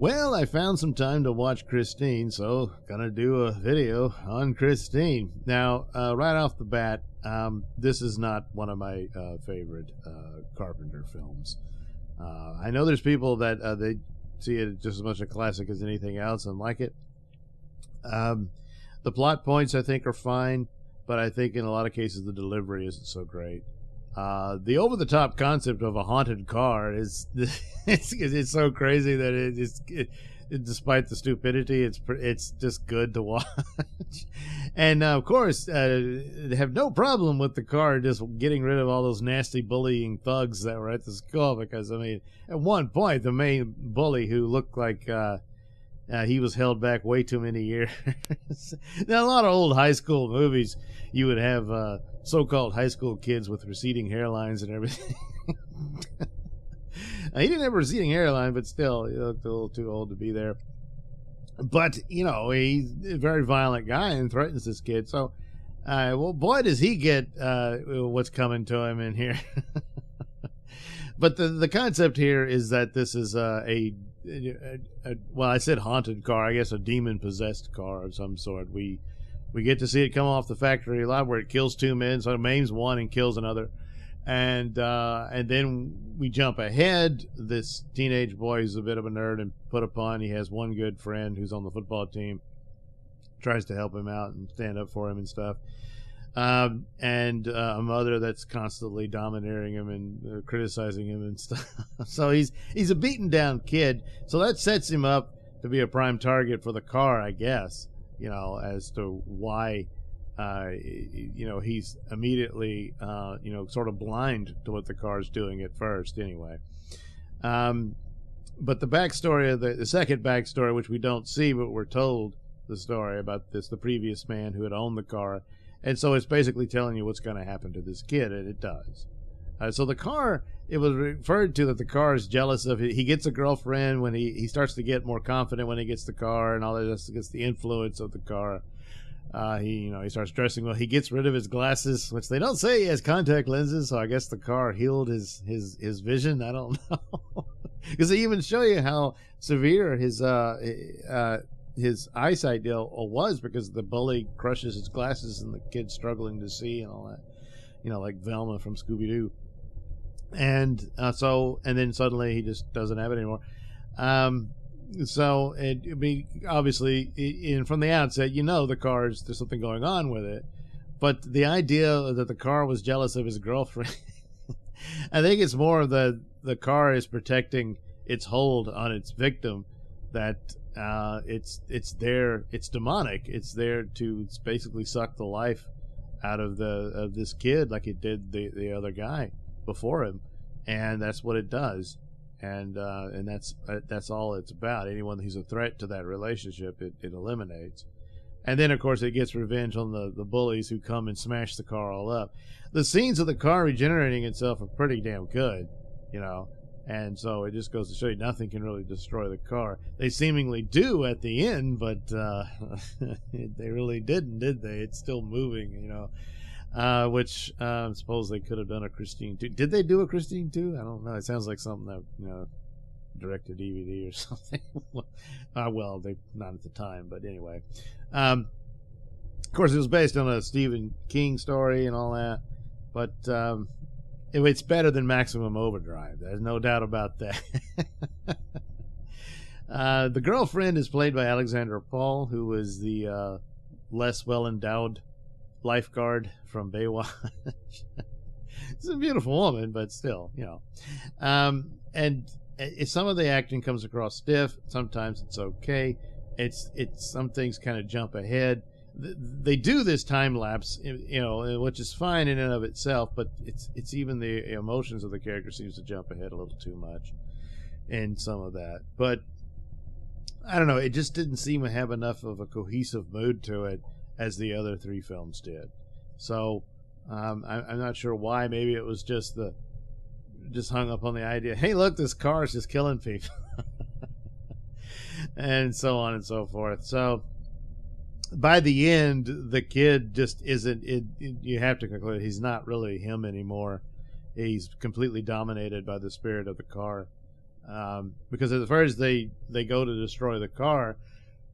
Well, I found some time to watch Christine, so gonna do a video on Christine. Now, right off the bat, this is not one of my favorite Carpenter films. I know there's people that they see it just as much a classic as anything else and like it. The plot points, I think, are fine, but I think in a lot of cases the delivery isn't so great. The over-the-top concept of a haunted car is it's so crazy that despite the stupidity, it's just good to watch. And of course, they have no problem with the car just getting rid of all those nasty bullying thugs that were at the school, because I mean, at one point, the main bully, who looked like he was held back way too many years. Now, a lot of old high school movies, you would have so-called high school kids with receding hairlines and everything. He didn't have a receding hairline, but still, he looked a little too old to be there. But, you know, he's a very violent guy and threatens this kid. So, well, boy, does he get what's coming to him in here. But the concept here is that this is well, I said haunted car, I guess a demon-possessed car of some sort. We get to see it come off the factory lot where it kills two men, so it maims one and kills another. And then we jump ahead. This teenage boy is a bit of a nerd and put upon. He has one good friend who's on the football team, tries to help him out and stand up for him and stuff. And a mother that's constantly domineering him and criticizing him and stuff. So he's a beaten down kid. So that sets him up to be a prime target for the car, I guess, you know, as to why you know, he's immediately you know, sort of blind to what the car's doing at first anyway. But the backstory of the second backstory, which we don't see, but we're told the story about the previous man who had owned the car. And so it's basically telling you what's going to happen to this kid, and it does. So the car, it was referred to that the car is jealous of it. He gets a girlfriend when he starts to get more confident when he gets the car, and all that. Just gets the influence of the car. He starts dressing well. He gets rid of his glasses, which they don't say he has contact lenses. So I guess the car healed his vision. I don't know, because they even show you how severe his eyesight deal was, because the bully crushes his glasses and the kid's struggling to see and all that, you know, like Velma from Scooby-Doo. And then suddenly he just doesn't have it anymore. So obviously, from the outset, you know, there's something going on with it. But the idea that the car was jealous of his girlfriend, I think it's more of the car is protecting its hold on its victim, that it's there, it's demonic, it's there to basically suck the life out of this kid, like it did the other guy before him, and that's what it does. And that's all it's about. Anyone who's a threat to that relationship, it eliminates. And then, of course, it gets revenge on the bullies who come and smash the car all up. The scenes of the car regenerating itself are pretty damn good, you know. And so it just goes to show you nothing can really destroy the car. They seemingly do at the end, but they really didn't, did they? It's still moving, you know. Which I suppose they could have done a Christine 2. Did they do a Christine 2? I don't know. It sounds like something that, you know, direct to DVD or something. Well, they not at the time, but anyway. Of course, it was based on a Stephen King story and all that, but it's better than Maximum Overdrive. There's no doubt about that. The girlfriend is played by Alexandra Paul, who was the less well-endowed lifeguard from Baywatch. She's a beautiful woman, but still, you know. And some of the acting comes across stiff. Sometimes it's okay. It's some things kind of jump ahead. They do this time lapse, you know, which is fine in and of itself, but it's even the emotions of the character seems to jump ahead a little too much in some of that. But I don't know, it just didn't seem to have enough of a cohesive mood to it as the other three films did. So I'm not sure why. Maybe it was just hung up on the idea, hey, look, this car is just killing people. And so on and so forth. So by the end, the kid just isn't you have to conclude he's not really him anymore. He's completely dominated by the spirit of the car. Because at first they go to destroy the car,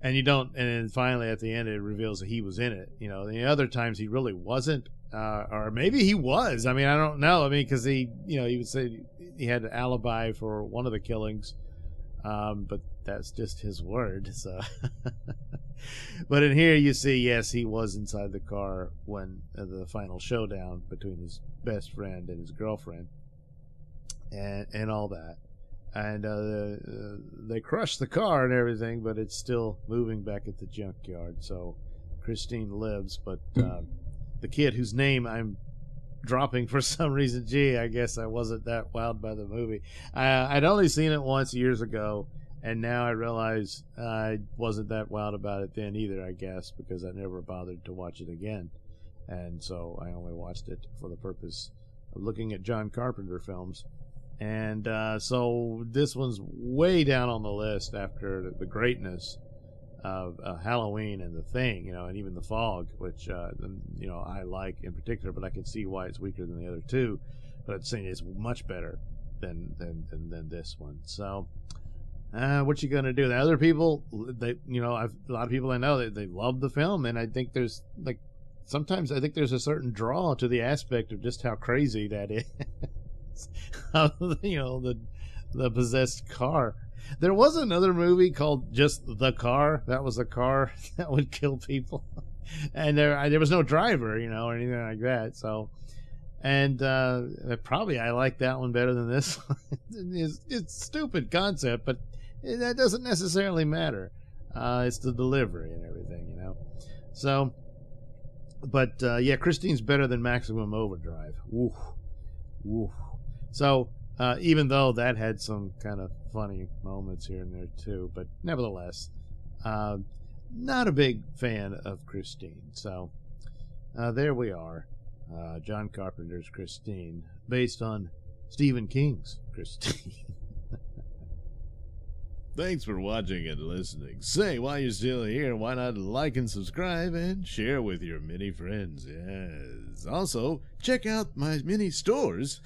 and you don't, and then finally at the end it reveals that he was in it. You know, the other times he really wasn't, or maybe he was. I mean, I don't know. I mean, because he would say he had an alibi for one of the killings, but that's just his word. So, but in here you see, yes, he was inside the car when the final showdown between his best friend and his girlfriend, and all that. And they crushed the car and everything, but it's still moving back at the junkyard. So Christine lives, but the kid whose name I'm dropping for some reason, gee, I guess I wasn't that wowed by the movie. I'd only seen it once years ago, and now I realize I wasn't that wowed about it then either, I guess, because I never bothered to watch it again. And so I only watched it for the purpose of looking at John Carpenter films. And so this one's way down on the list after the greatness of Halloween and The Thing, and even The Fog, which I like in particular, but I can see why it's weaker than the other two. But I'm saying it's much better than this one. So what you gonna do? The other people, a lot of people I know they love the film, and I think there's sometimes I think there's a certain draw to the aspect of just how crazy that is. The possessed car. There was another movie called just The Car. That was a car that would kill people, and there was no driver, or anything like that. So, and probably I like that one better than this one. It's a stupid concept, but that doesn't necessarily matter. It's the delivery and everything, So, but Christine's better than Maximum Overdrive. Woof, woof. So, even though that had some kind of funny moments here and there too, but nevertheless, not a big fan of Christine. So, there we are. John Carpenter's Christine, based on Stephen King's Christine. Thanks for watching and listening. Say, while you're still here, why not like and subscribe and share with your many friends? Yes. Also, check out my mini stores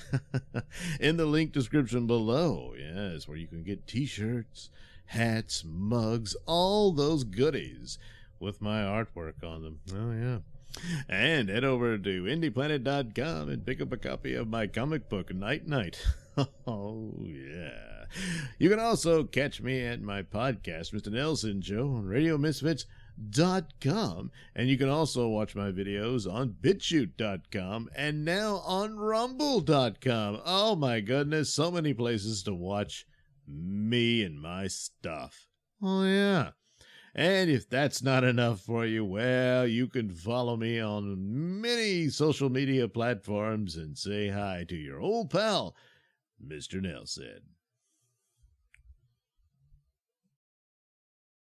in the link description below. Yes, where you can get t-shirts, hats, mugs, all those goodies with my artwork on them. Oh, yeah. And head over to indieplanet.com and pick up a copy of my comic book, Night Night. Oh, yeah. You can also catch me at my podcast, Mr Nailsin Show, on RadioMisfits.com. And you can also watch my videos on BitChute.com and now on Rumble.com. Oh, my goodness. So many places to watch me and my stuff. Oh, yeah. And if that's not enough for you, well, you can follow me on many social media platforms and say hi to your old pal, Mr. Nailsin.